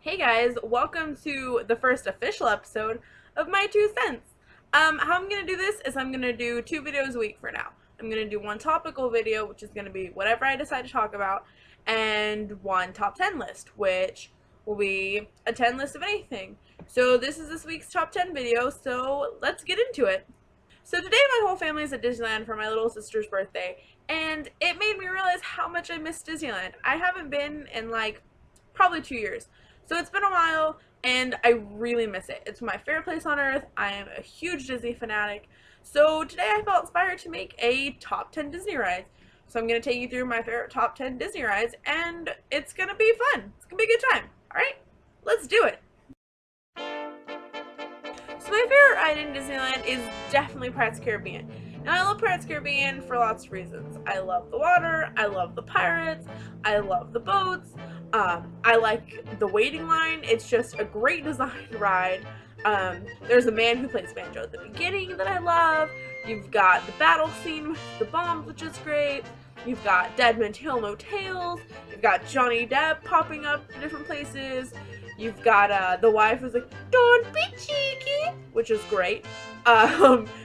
Hey guys, welcome to the first official episode of My Two Cents. How I'm gonna do this is I'm gonna do 2 videos a week for now. I'm gonna do one topical video, which is gonna be whatever I decide to talk about, and one top 10 list, which will be a 10 list of anything. So this is this week's top 10 video, so let's get into it. So today my whole family is at Disneyland for my little sister's birthday, and it made me realize how much I miss Disneyland. I haven't been in like probably 2 years. So it's been a while, and I really miss it. It's my favorite place on earth. I am a huge Disney fanatic. So today I felt inspired to make a top 10 Disney rides. So I'm going to take you through my favorite top 10 Disney rides, and it's going to be fun. It's going to be a good time. Alright, let's do it. So my favorite ride in Disneyland is definitely Pirates of the Caribbean. Now I love Pirates of the Caribbean for lots of reasons. I love the water, I love the pirates, I love the boats, I like the waiting line. It's just a great designed ride. There's a man who plays banjo at the beginning that I love. You've got the battle scene with the bombs, which is great. You've got Dead Men Tell No Tales. You've got Johnny Depp popping up in different places. You've got the wife who's like, "Don't be cheeky," which is great.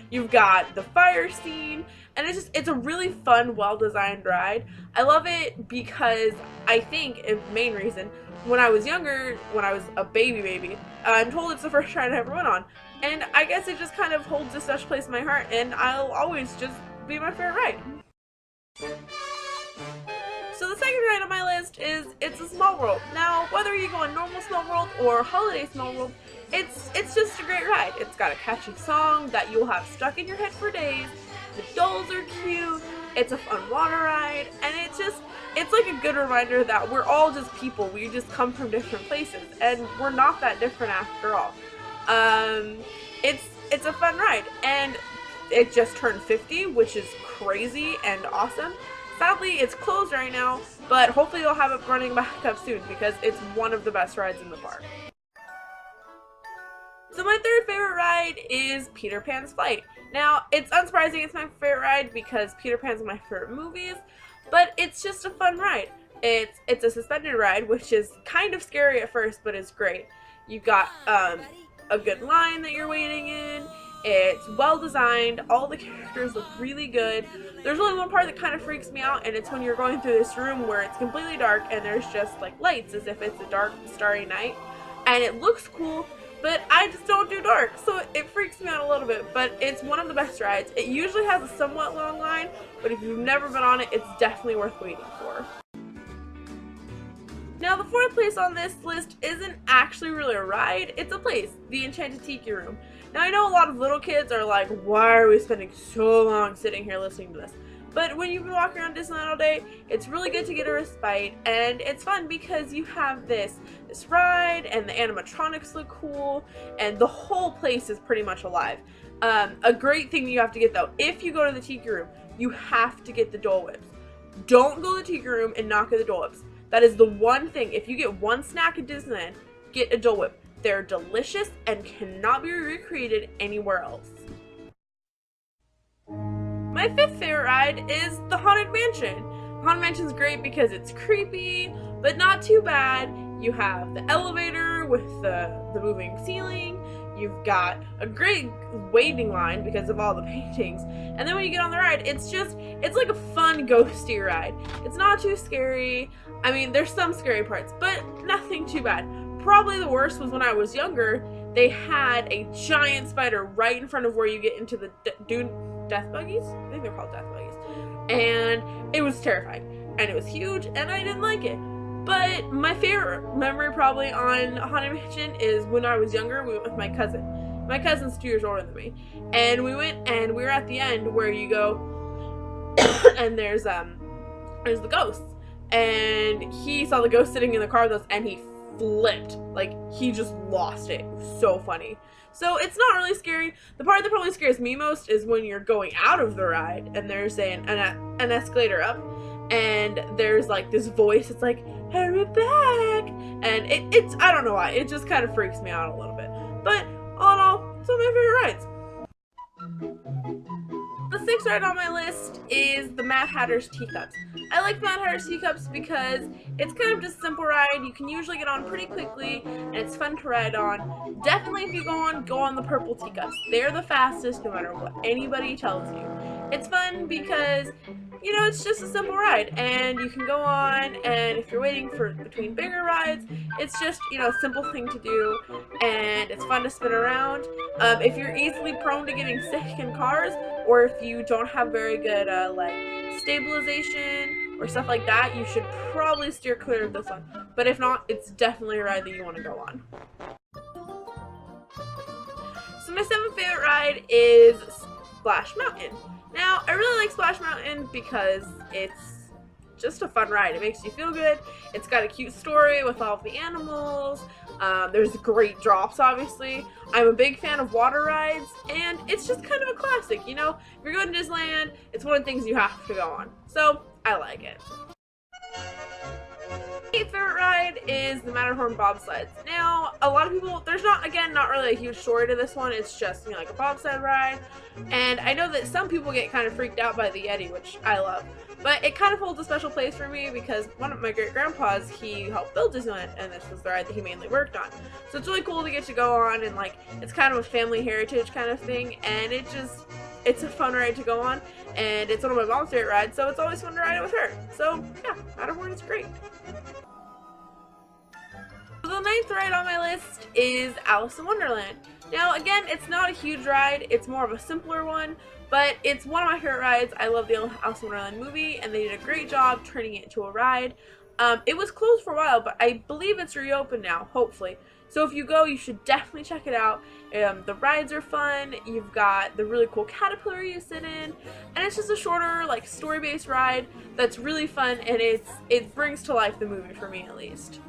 You've got the fire scene, and it's a really fun, well-designed ride. I love it because I think, the main reason, when I was younger, when I was a baby, I'm told it's the first ride I ever went on, and I guess it just kind of holds a special place in my heart, and I'll always just be my favorite ride. So the second ride on my list is It's a Small World. Now, whether you go on normal Small World or Holiday Small World, it's just a great ride. It's got a catchy song that you'll have stuck in your head for days. The dolls are cute. It's a fun water ride, and it's like a good reminder that we're all just people. We just come from different places, and we're not that different after all. It's a fun ride, and it just turned 50, which is crazy and awesome. Sadly, it's closed right now, but hopefully they'll have it running back up soon because it's one of the best rides in the park. So my third favorite ride is Peter Pan's Flight. Now, it's unsurprising it's my favorite ride because Peter Pan's one of my favorite movies, but it's just a fun ride. It's a suspended ride, which is kind of scary at first, but it's great. You've got a good line that you're waiting in. It's well designed. All the characters look really good. There's only one part that kind of freaks me out, and it's when you're going through this room where it's completely dark and there's just like lights as if it's a dark, starry night. And it looks cool, but I just don't do dark, so it freaks me out a little bit. But it's one of the best rides. It usually has a somewhat long line, but if you've never been on it, it's definitely worth waiting for. Now, the fourth place on this list isn't actually really a ride, it's a place, the Enchanted Tiki Room. Now, I know a lot of little kids are like, why are we spending so long sitting here listening to this? But when you've been walking around Disneyland all day, it's really good to get a respite, and it's fun because you have this ride, and the animatronics look cool, and the whole place is pretty much alive. A great thing you have to get, though, if you go to the Tiki Room, you have to get the Dole Whips. Don't go to the Tiki Room and not get the Dole Whips. That is the one thing. If you get one snack at Disneyland, get a Dole Whip. They're delicious and cannot be recreated anywhere else. My fifth favorite ride is the Haunted Mansion. Haunted Mansion's great because it's creepy, but not too bad. You have the elevator with the moving ceiling. You've got a great waiting line because of all the paintings. And then when you get on the ride, it's like a fun ghosty ride. It's not too scary. I mean, there's some scary parts, but nothing too bad. Probably the worst was when I was younger. They had a giant spider right in front of where you get into the death buggies? I think they're called death buggies. And it was terrifying. And it was huge, and I didn't like it. But my favorite memory probably on Haunted Mansion is when I was younger, we went with my cousin. My cousin's 2 years older than me. And we went, and we were at the end where you go, and there's the ghosts. And he saw the ghost sitting in the car with us, and he flipped. Like, he just lost it. It was so funny. So it's not really scary. The part that probably scares me most is when you're going out of the ride, and there's an escalator up, and there's like this voice. It's like, hurry back, and it's I don't know why, it just kind of freaks me out a little bit, but all in all, it's one of my favorite rides. The next ride on my list is the Mad Hatter's Teacups. I like Mad Hatter's Teacups because it's kind of just a simple ride. You can usually get on pretty quickly, and it's fun to ride on. Definitely, if you go on the purple teacups. They're the fastest, no matter what anybody tells you. It's fun because, you know, it's just a simple ride, and you can go on, and if you're waiting for between bigger rides, it's just, you know, a simple thing to do, and it's fun to spin around. If you're easily prone to getting sick in cars, or if you don't have very good, like, stabilization or stuff like that, you should probably steer clear of this one. But if not, it's definitely a ride that you want to go on. So my 7th favorite ride is Splash Mountain. Now, I really like Splash Mountain because it's just a fun ride. It makes you feel good. It's got a cute story with all of the animals. There's great drops, obviously. I'm a big fan of water rides, and it's just kind of a classic, you know? If you're going to Disneyland, it's one of the things you have to go on. So, I like it. My favorite ride is the Matterhorn bobsleds. Now, a lot of people, there's not really a huge story to this one. It's just, you know, like a bobsled ride. And I know that some people get kind of freaked out by the Yeti, which I love. But it kind of holds a special place for me because one of my great-grandpas, he helped build Disneyland, and this was the ride that he mainly worked on. So it's really cool to get to go on, and like, it's kind of a family heritage kind of thing, and it's a fun ride to go on, and it's one of my mom's favorite rides, so it's always fun to ride it with her. So yeah, Matterhorn is great. So the 9th ride on my list is Alice in Wonderland. Now again, it's not a huge ride, it's more of a simpler one, but it's one of my favorite rides. I love the Alice in Wonderland movie, and they did a great job turning it into a ride. It was closed for a while, but I believe it's reopened now, hopefully. So if you go, you should definitely check it out. The rides are fun, you've got the really cool caterpillar you sit in, and it's just a shorter, like, story-based ride that's really fun, and it brings to life the movie for me, at least.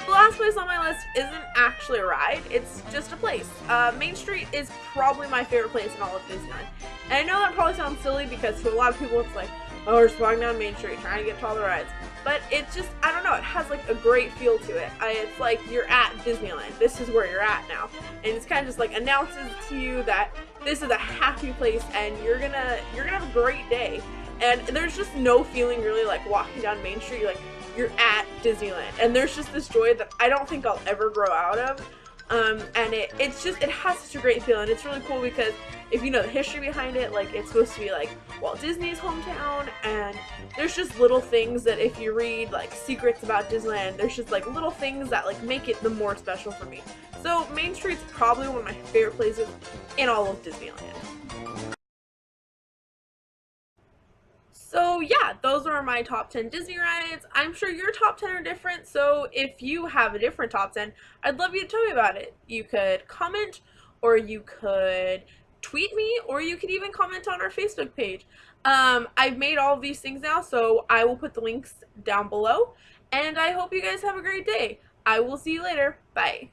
The last place on my list isn't actually a ride, it's just a place. Main Street is probably my favorite place in all of Disneyland. And I know that probably sounds silly because to a lot of people it's like, oh, we're just walking down Main Street trying to get to all the rides. But it's just, I don't know, it has like a great feel to it. It's like you're at Disneyland. This is where you're at now. And it's kind of just like announces to you that this is a happy place and you're gonna have a great day. And there's just no feeling really like walking down Main Street, you're at Disneyland, and there's just this joy that I don't think I'll ever grow out of, and it has such a great feeling. It's really cool because if you know the history behind it, like, it's supposed to be like Walt Disney's hometown, and there's just little things that if you read like secrets about Disneyland, there's just like little things that like make it the more special for me. So Main Street's probably one of my favorite places in all of Disneyland. So yeah, those are my top 10 Disney rides. I'm sure your top 10 are different, so if you have a different top 10, I'd love you to tell me about it. You could comment, or you could tweet me, or you could even comment on our Facebook page. I've made all of these things now, so I will put the links down below, and I hope you guys have a great day. I will see you later. Bye.